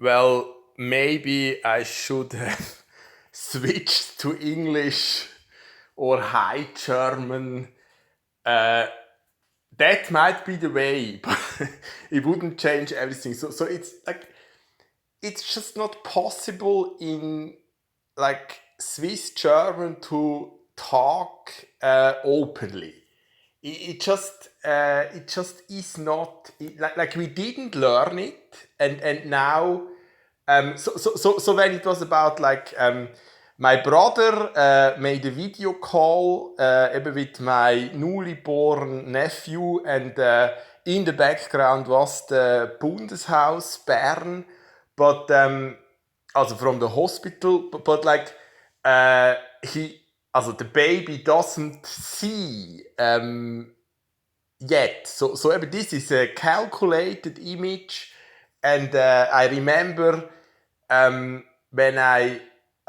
Well, maybe I should have switched to English or High German. Uh, that might be the way, but it wouldn't change everything. So it's like it's just not possible in like Swiss German to talk openly. It just is not like we didn't learn it, and now so when it was about like my brother made a video call even with my newly born nephew, and in the background was the Bundeshaus Bern, but also from the hospital, but like uh, he also the baby doesn't see yet. So this is a calculated image, and I remember when I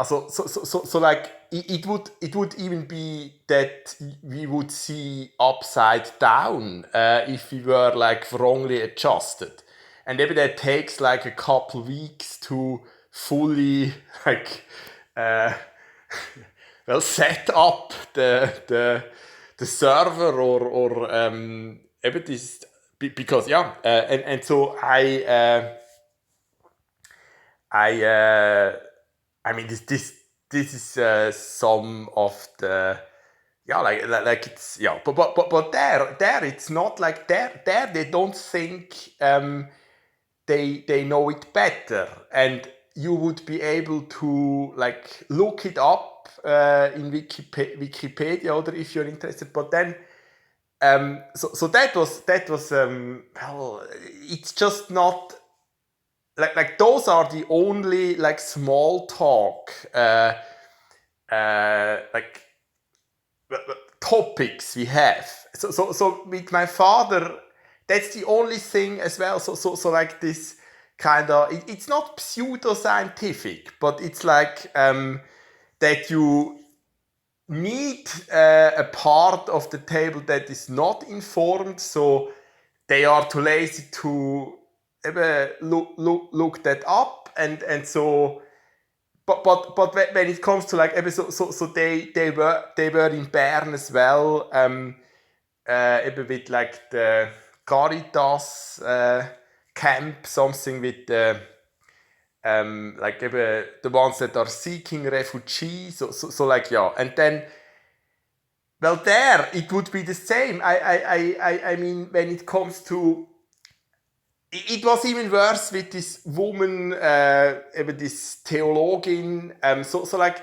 so like it would even be that we would see upside down if we were like wrongly adjusted, and maybe that takes like a couple weeks to fully like uh, well set up the server or eben this because yeah and so I mean this is some of the yeah like it's yeah but there it's not like there they don't think they know it better, and you would be able to like look it up in Wikipedia or if you're interested, but then so that was well, it's just not like those are the only like small talk like topics we have. So with my father, that's the only thing as well. So like this kind of it's not pseudo-scientific, but it's like that you need a part of the table that is not informed, so they are too lazy to look that up, and so but when it comes to like so they were in Bern as well, eben with like the Caritas camp, something with the like eben the ones that are seeking refugees, so like yeah, and then well there it would be the same. I mean when it comes to it was even worse with this woman, eben this Theologin. So like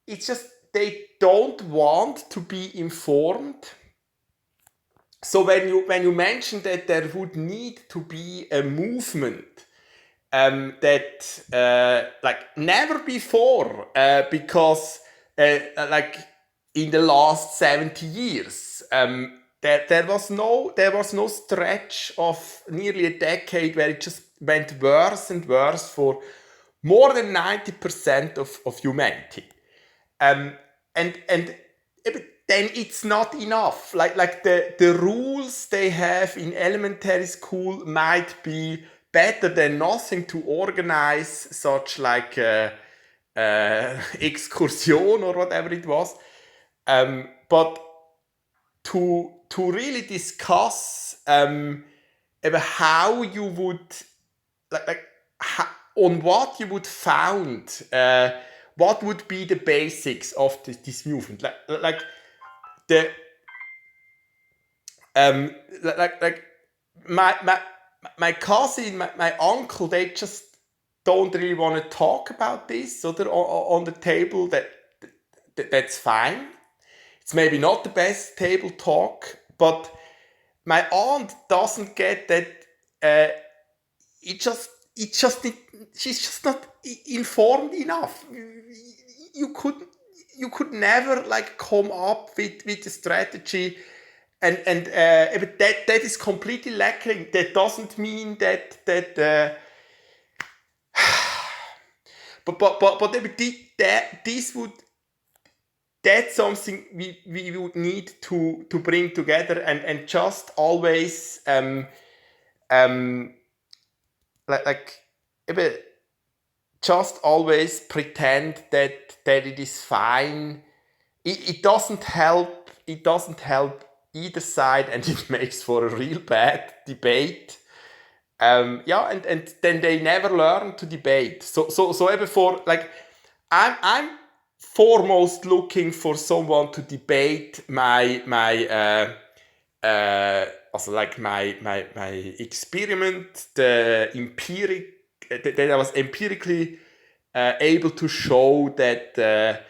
it's just they don't want to be informed. So when you mention that there would need to be a movement that like never before, because like in the last 70 years, there was no stretch of nearly a decade where it just went worse and worse for more than 90% of humanity. Um, and then it's not enough. Like the rules they have in elementary school might be better than nothing to organize such like excursion or whatever it was. But to really discuss about how you would like how, on what you would found what would be the basics of this movement, like the um like my my cousin, my uncle, they just don't really want to talk about this, so they're on the table. That's fine. It's maybe not the best table talk, but my aunt doesn't get that. It just she's just not informed enough. You could you could never like come up with a strategy, and but that is completely lacking. That doesn't mean that but this would that's something we would need to bring together, and just always um like eben, just always pretend that it is fine. It doesn't help. It doesn't help either side, and it makes for a real bad debate. Yeah, and then they never learn to debate. So even for like, I'm foremost looking for someone to debate also like my experiment, the empiric that I was empirically able to show that the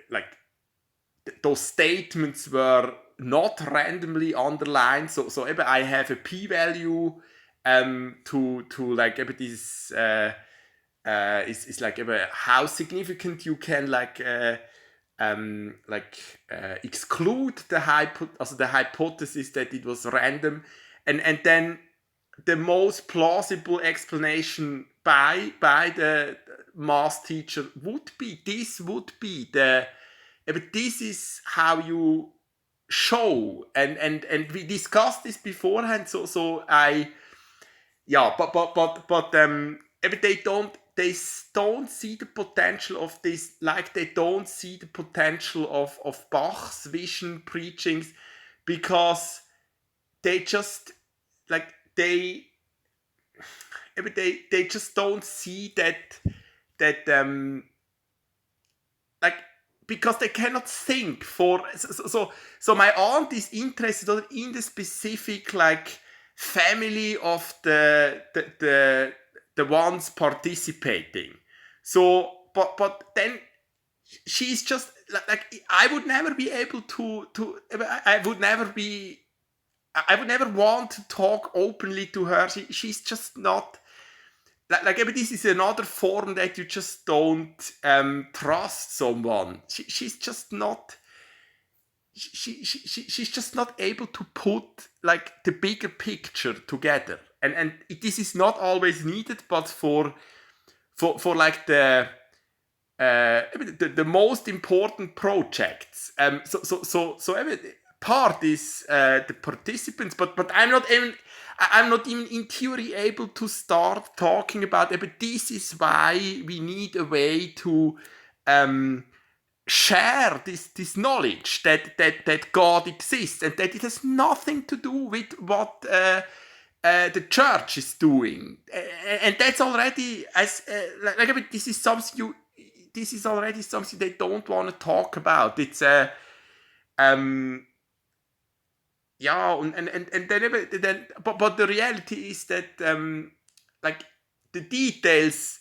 like those statements were not randomly underlined. So eben, I have a p-value to like eben this is like eben how significant you can exclude the hypothesis that it was random, and then the most plausible explanation by the math teacher would be this is how you show, and we discussed this beforehand. So I yeah, but they don't see the potential of this, like they don't see the potential of Bach's vision preachings, because they just like they just don't see that like, because they cannot think for so my aunt is interested in the specific like family of the ones participating. So but then she's just like I would never be able to I would never want to talk openly to her. She's just not like this is another form that you just don't trust someone. She's just not. She's just not able to put like the bigger picture together, and this is not always needed, but for like the most important projects. So every part is the participants, but I'm not even in theory able to start talking about it. But this is why we need a way to share this knowledge that God exists, and that it has nothing to do with what the church is doing, and that's already this is something this is already something they don't want to talk about. It's yeah, and then but the reality is that like the details,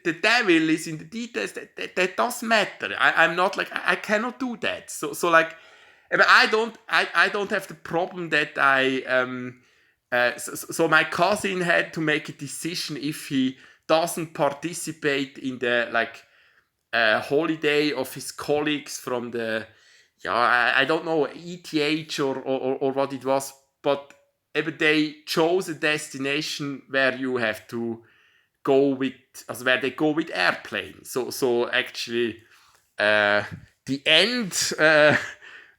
the devil is in the details. That does matter. I'm not like I cannot do that. So like I don't have the problem that so my cousin had to make a decision if he doesn't participate in the like holiday of his colleagues from the I don't know, ETH or what it was, but they chose a destination where you have to go with, where they go with airplane. So actually the end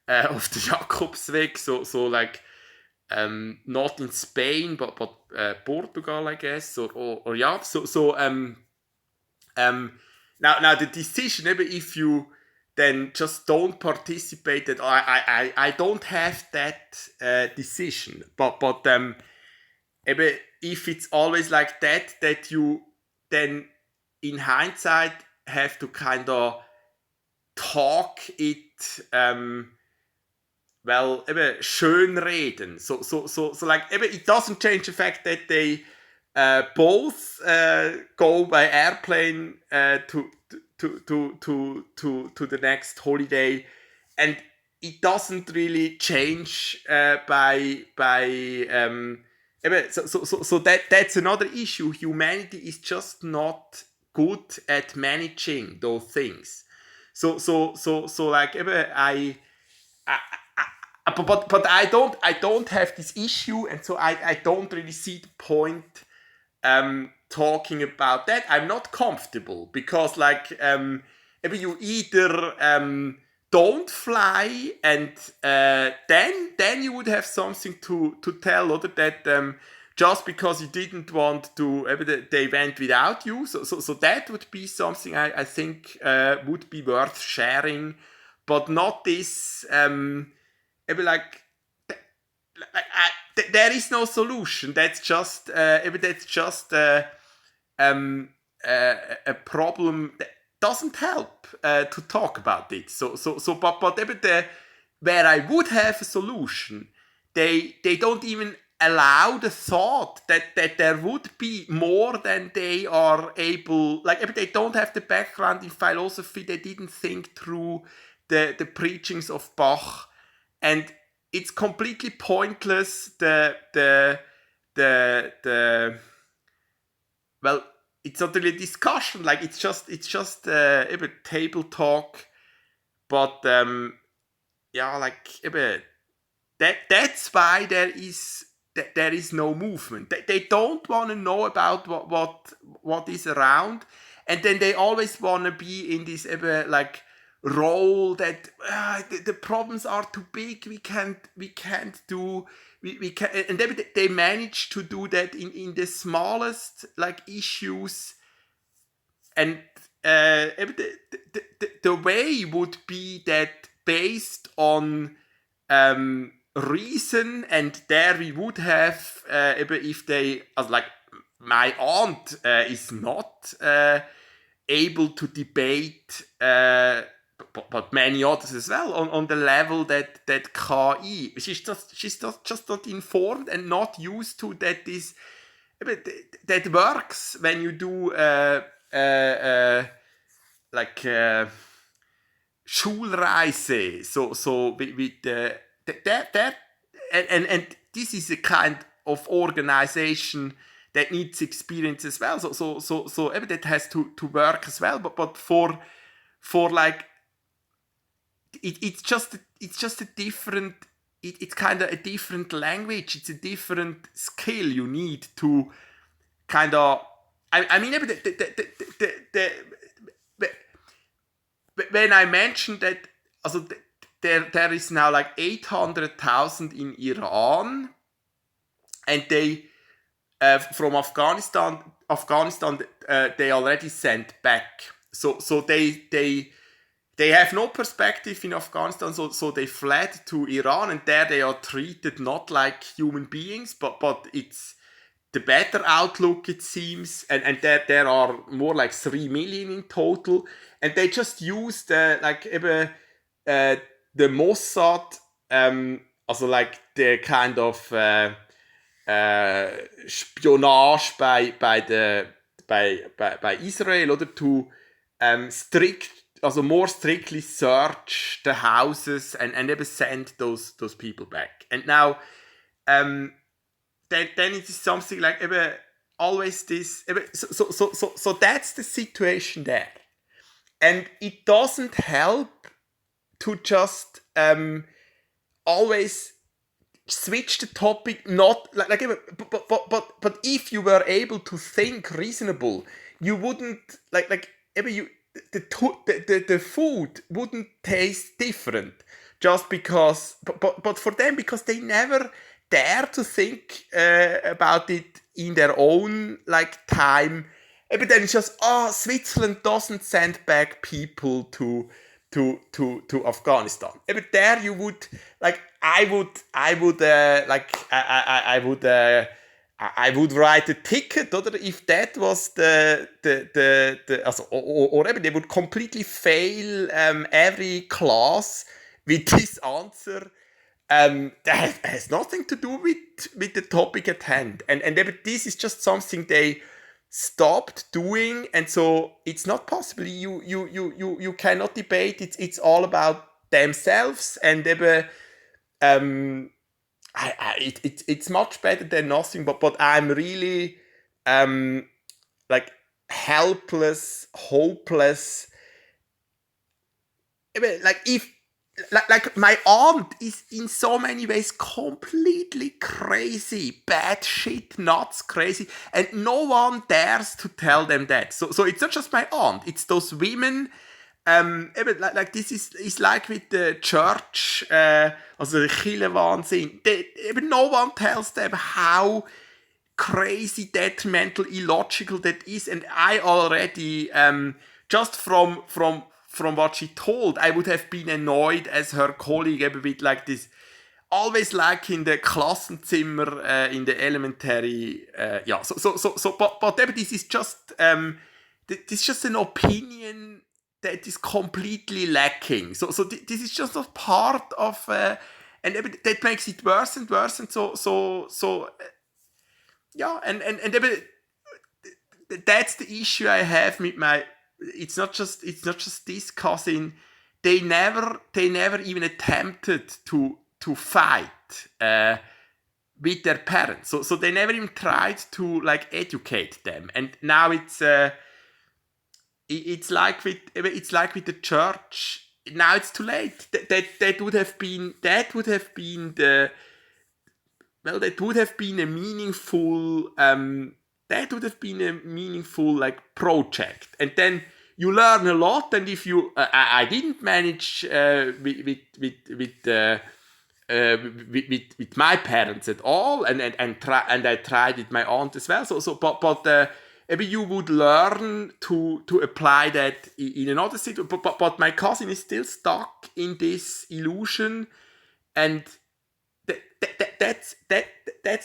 of the Jakobsweg, so like not in Spain but Portugal, I guess, or yeah. So now the decision, if you then just don't participate, that I don't have that decision, but if it's always like that you then in hindsight have to kind of talk it schön reden, so like it doesn't change the fact that they both go by airplane to the next holiday, and it doesn't really change so that's another issue. Humanity is just not good at managing those things. So like but I don't have this issue, and so I don't really see the point talking about that. I'm not comfortable because like you either don't fly, and then you would have something to tell, or that just because you didn't want to, they went without you. So that would be something I think would be worth sharing, but not this. There is no solution. That's just a problem that doesn't help to talk about it. But where I would have a solution, they don't even allow the thought that there would be more than they are able. Like, they don't have the background in philosophy. They didn't think through the preachings of Bach, and it's completely pointless. Well, it's not really a discussion. Like, it's just table talk. But that's why there is no movement. They don't want to know about what is around, and then they always want to be in this role that the problems are too big. We can't do. We can, and they manage to do that in the smallest issues, and the way would be that based on reason, and there we would have if they my aunt is not able to debate, but many others as well, on the level that KI, she's just not informed and not used to that. This that works when you do Schulreise, so with that and this is a kind of organization that needs experience as well. So that has to work as well. But for it's just a different. It's kind of a different language. It's a different skill you need to kind of. I mean, when I mentioned that, also there is now 800,000 in Iran, and they from Afghanistan they already sent back. So they have no perspective in Afghanistan, so they fled to Iran, and there they are treated not like human beings, but it's the better outlook, it seems, and there are more like 3 million in total, and they just use the Mossad, also the kind of spionage by Israel, oder to more strictly search the houses and send those people back. And now then it is something always this. So that's the situation there, and it doesn't help to just always switch the topic. Not but if you were able to think reasonable, you wouldn't the food wouldn't taste different just because. But for them, because they never dare to think about it in their own time. But then it's just Switzerland doesn't send back people to Afghanistan. But there you would I would write a ticket, or if that was or they would completely fail every class with this answer. That has nothing to do with the topic at hand, and this is just something they stopped doing, and so it's not possible. You cannot debate. It's all about themselves, and it's much better than nothing. But I'm really helpless, hopeless. If. My aunt is in so many ways completely crazy, bad shit, nuts crazy, and no one dares to tell them that. So it's not just my aunt; it's those women this is like with the church, also der Kirchenwahnsinn. Eben no one tells them how crazy, detrimental, illogical that is, and I already, just from what she told, I would have been annoyed as her colleague, eben with like this, always like in the Klassenzimmer, in the elementary, but eben this is just, this is just an opinion that is completely lacking. So this is just a part of, and that makes it worse and worse, and and that's the issue I have with my. It's not just this cousin. They never even attempted to fight with their parents. So they never even tried to like educate them. And now it's like with the church. Now it's too late. That would have been the. Well, that would have been a meaningful. That would have been a meaningful like project, and then you learn a lot. And if you, I didn't manage with my parents at all, and I tried with my aunt as well. But maybe you would learn to apply that in another situation. But my cousin is still stuck in this illusion, and that's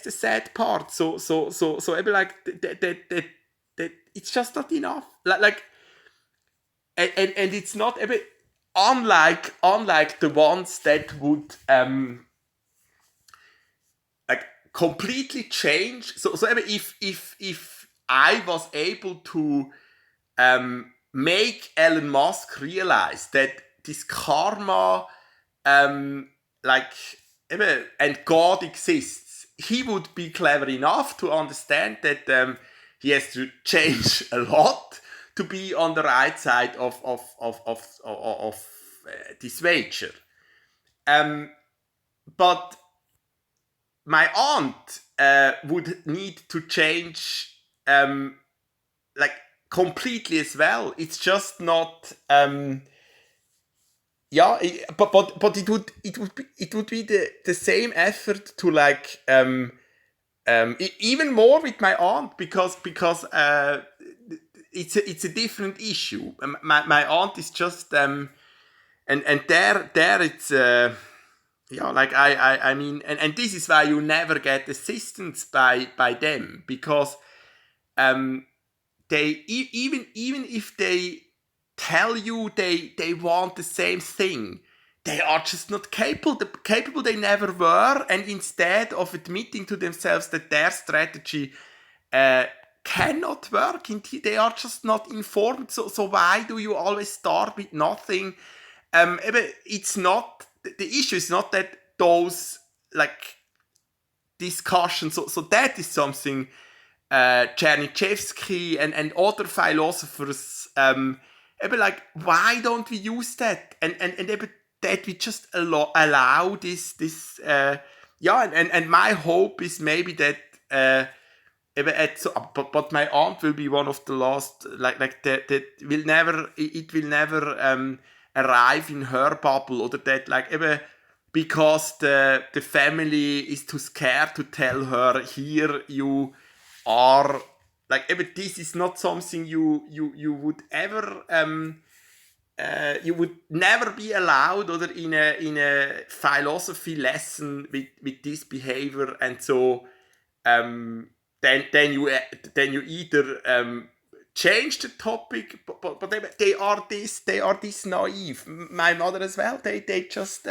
the sad part. So maybe like that it's just not enough. Like and it's not a bit unlike the ones that would like completely change. So if I was able to make Elon Musk realize that this karma and God exists, he would be clever enough to understand that he has to change a lot to be on the right side of this wager. But my aunt would need to change like completely as well. It's just not. But it would be the same effort to like even more with my aunt because it's a different issue. My aunt is just and there it's I mean and this is why you never get assistance by them, because they even if they tell you they want the same thing, they are just not capable. They never were, and instead of admitting to themselves that their strategy cannot work, they are just not informed. So why do you always start with nothing? It's not the issue. Is not that those like discussions. So that is something Chernyshevsky and other philosophers. Like, why don't we use that? And that we just allow this and my hope is maybe that but my aunt will be one of the last that will never arrive in her bubble, or that like because the family is too scared to tell her, here you are. Like, this is not something you would ever you would never be allowed, or in a philosophy lesson with this behavior, and so then you either change the topic, but they are this naive. My mother as well. They just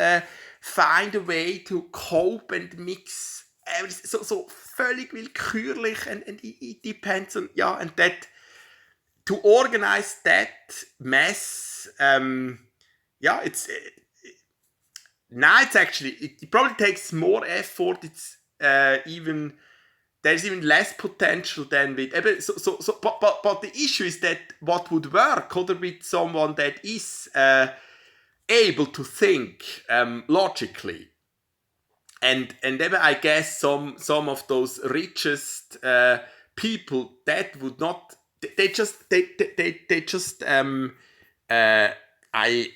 find a way to cope and mix. So völlig willkürlich, and it depends on and that to organize that mess. It's it's actually it probably takes more effort. It's even there's even less potential than with but the issue is that what would work, or with someone that is able to think logically. And I guess some of those richest people that would not. They just I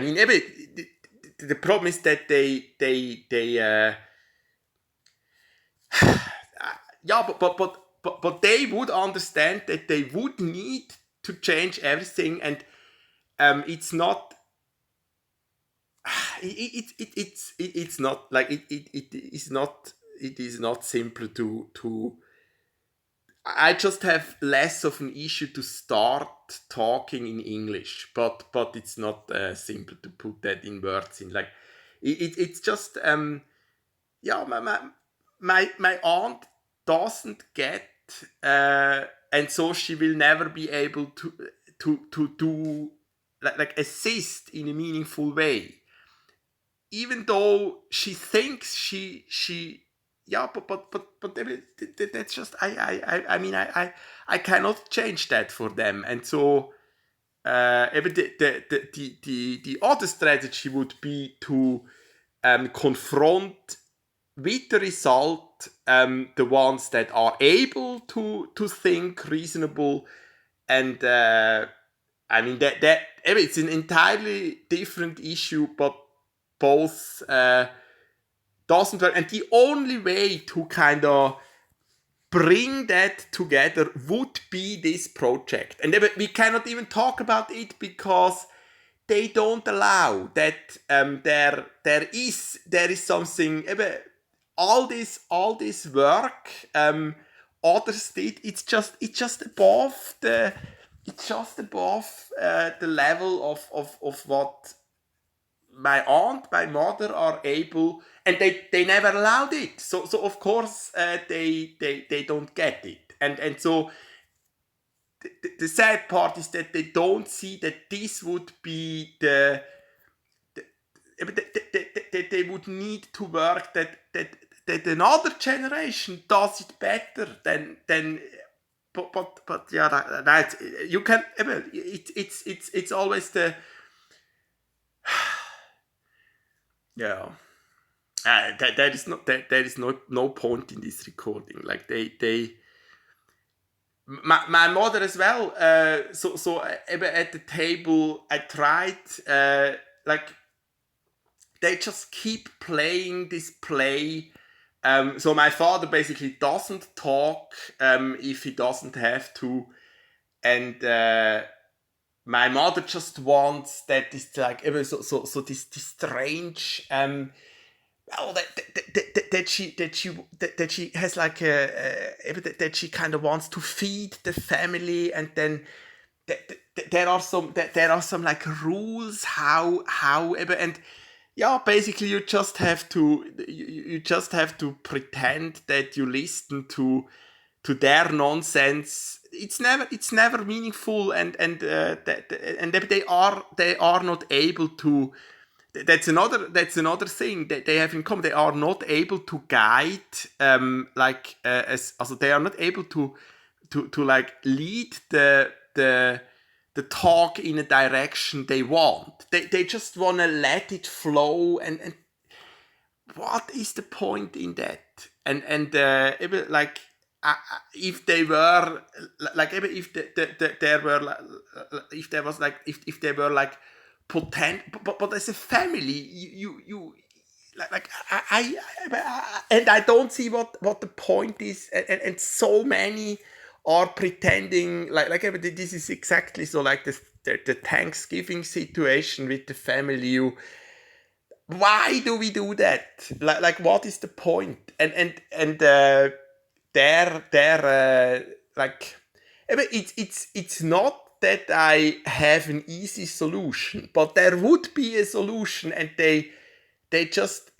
mean, the problem is that yeah, but they would understand that they would need to change everything, and it's not. It's not like it is not simple to. I just have less of an issue to start talking in English, but it's not simple to put that in words. In like, it's just yeah, my aunt doesn't get, and so she will never be able to do like assist in a meaningful way, even though she thinks she yeah, but that's just I mean I cannot change that for them, and so the other strategy would be to confront with the result the ones that are able to think reasonable, and I mean that it's an entirely different issue, but both doesn't work. And the only way to kind of bring that together would be this project. And we cannot even talk about it because they don't allow that there is something, all this work others did, it's just above the level of what my aunt, my mother are able, and they never allowed it. So of course they don't get it, and so the sad part is that they don't see that this would be they would need to work that another generation does it better than. But yeah, that you can. It's always the yeah. There is no point in this recording. Like my mother as well. So at the table, I tried like they just keep playing this play. So my father basically doesn't talk if he doesn't have to, and my mother just wants that is like so this strange well that she has like that she kind of wants to feed the family, and then there are some like rules how and yeah, basically you just have to pretend that you listen to their nonsense. It's never meaningful, and they are not able to. That's another thing that they have in common. They are not able to guide also they are not able to like lead the talk in a direction they want. They just want to let it flow, and what is the point in that? And even like if they were like even if there were if there was like if they were like potent, but as a family you like and I don't see what the point is, and so many are pretending like this is exactly so like the Thanksgiving situation with the family. Why do we do that? Like what is the point? And like it's not that I have an easy solution, but there would be a solution, and they just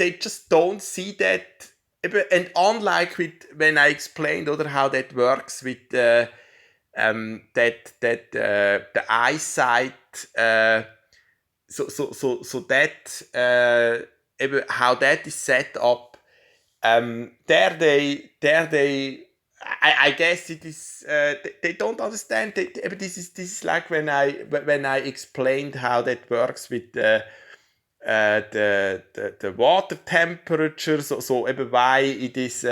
don't see that. And unlike with when I explained or how that works with that the eyesight. So that how that is set up. I guess it is. They don't understand. This is like when I explained how that works with the water temperature. So why it is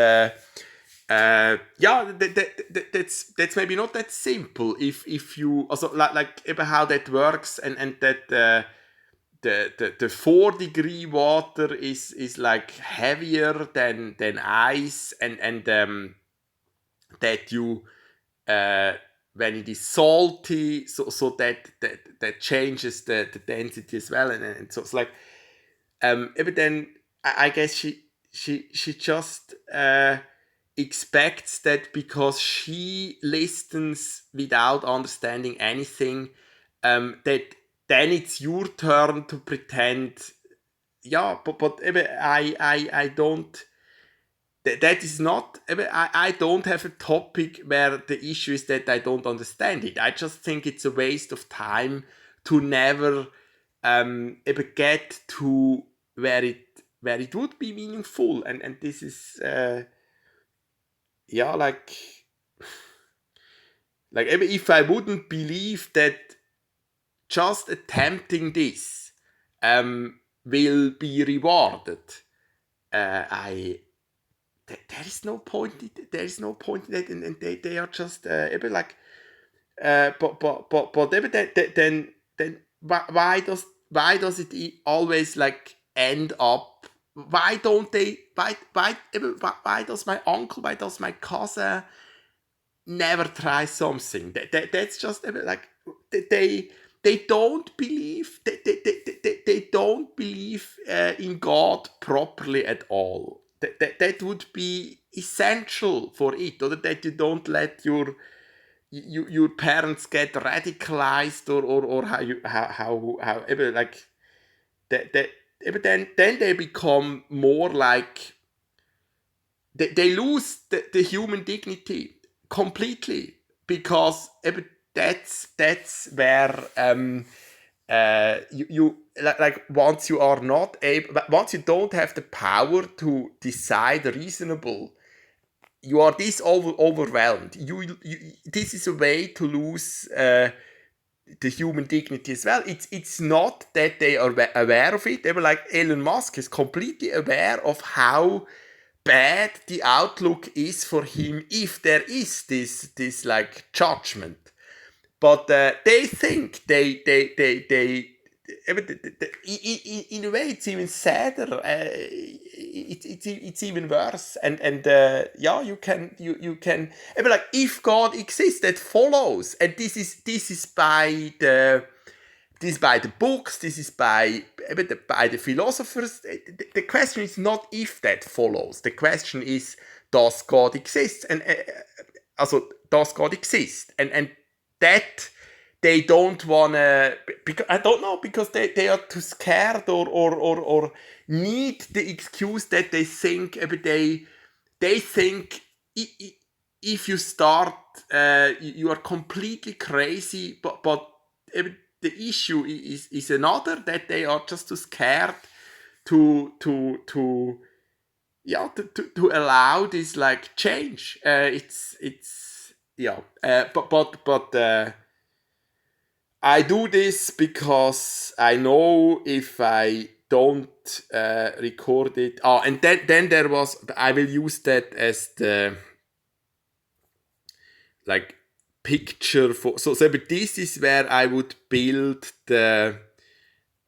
yeah, that's maybe not that simple. If you also like even how that works, and that the 4 degree water is like heavier than ice, and that you uh, when it is salty, so that changes the density as well, and so it's like but then I guess she just expects that because she listens without understanding anything, that then it's your turn to pretend. Yeah, but I don't. That is not. I don't have a topic where the issue is that I don't understand it. I just think it's a waste of time to never get to where it would be meaningful, and this is yeah, like if I wouldn't believe that just attempting this will be rewarded, I there is no point. There is no point in that, and they are just like but then why does it always like end up? Why don't they? Why does my uncle? Why does my cousin never try something? That's just like they they don't believe they don't believe in God properly at all. That would be essential for it, or that you don't let your parents get radicalized, or how ever like that then they become more like they lose the human dignity completely, because that's where you like once you are not able, once you don't have the power to decide reasonable, you are this overwhelmed. This is a way to lose the human dignity as well. It's not that they are aware of it. They were like Elon Musk is completely aware of how bad the outlook is for him if there is this like judgment. But they think in a way it's even sadder. It's even worse, and yeah, you can like if God exists, that follows, and this is by the books, this is by the philosophers. The question is not if that follows. The question is, does God exist? And also, does God exist? And that they don't wanna, because I don't know, because they are too scared, or need the excuse that they think they think if you start you are completely crazy, but the issue is another, that they are just too scared to yeah to allow this like change. It's yeah, but I do this because I know if I don't record it. Oh, and then there was, I will use that as the like picture for, so but this is where I would build the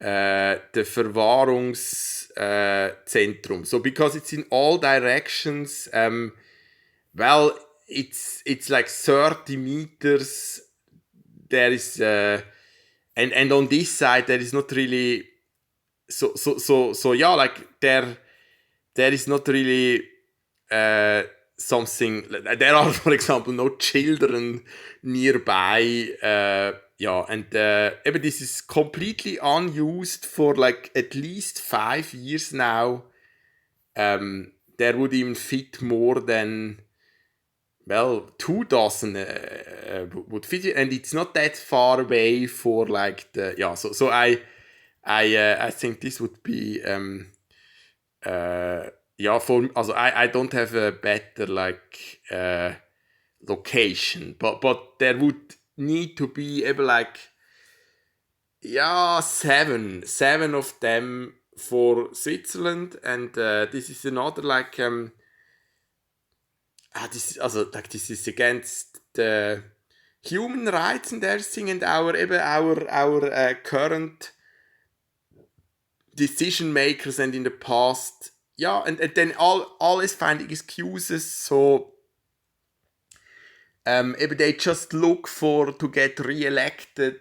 Verwahrungszentrum. So because it's in all directions, well, it's like 30 meters. There is and on this side there is not really, so yeah, like there is not really something. There are, for example, no children nearby. Yeah, and even this is completely unused for like at least 5 years now. There would even fit more than, well, 2 dozen would fit it, and it's not that far away for like the, yeah. So I think this would be yeah, for, also I don't have a better like location, but there would need to be able like, yeah, seven of them for Switzerland, and this is another like this is against the human rights and everything, and our current decision makers and in the past, and then always finding excuses. So they just look for to get re-elected.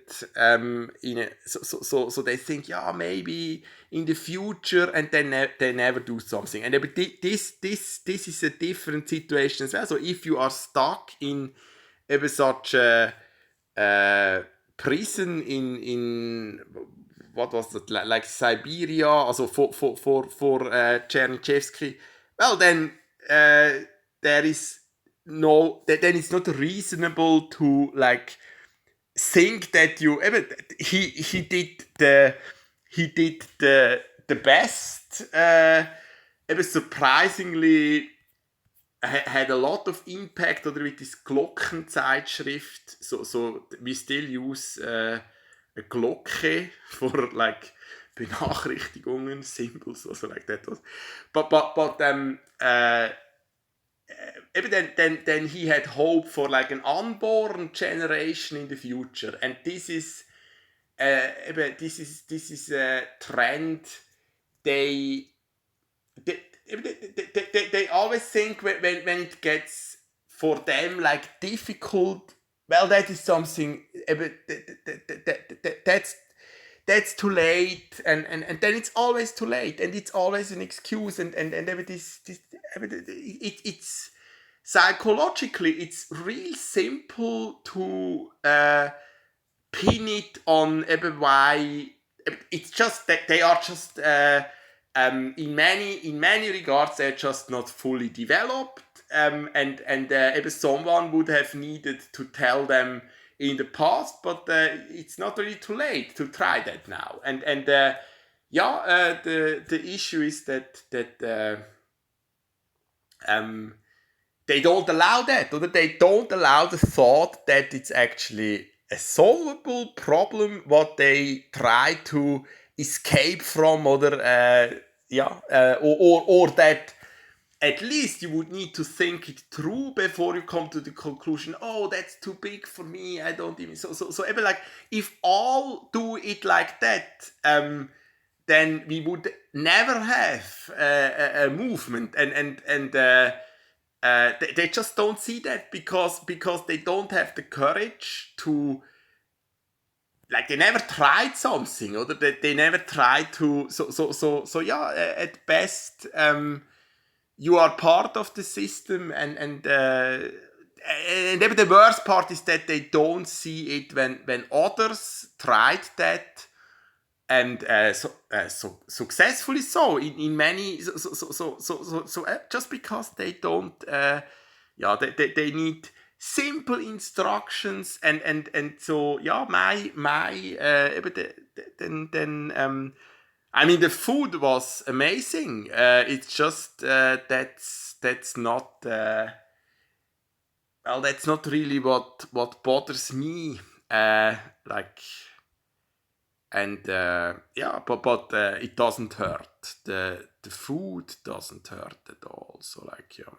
So they think, maybe in the future, and then they never do something. And this is a different situation as well. So if you are stuck in such a prison in what was that, like Siberia, also for Chernyshevsky, well then there is then it's not reasonable to like think that he did the best. Surprisingly had a lot of impact, oder with this Glockenzeitschrift. So we still use a Glocke for like Benachrichtigungen, symbols, also like that. But then he had hope for like an unborn generation in the future, and this is a trend. They always think when it gets for them like difficult, well, that is something, that's too late, and then it's always too late, and it's always an excuse, and it's psychologically it's real simple to pin it on why. It's just that they are just in many regards they're just not fully developed, and someone would have needed to tell them in the past, but it's not really too late to try that now. And the issue is that they don't allow that, or that they don't allow the thought that it's actually a solvable problem what they try to escape from, or that at least you would need to think it through before you come to the conclusion, oh, that's too big for me, I don't even... So like, if all do it like that, then we would never have a movement, and they just don't see that, because they don't have the courage to... Like, they never tried something, or they never tried to... At best... you are part of the system, and the worst part is that they don't see it when others tried that, and successfully so in many. Just because they don't, they need simple instructions, and so I mean, the food was amazing. It's just that's not that's not really what bothers me. But it doesn't hurt. The food doesn't hurt at all. So like, yeah.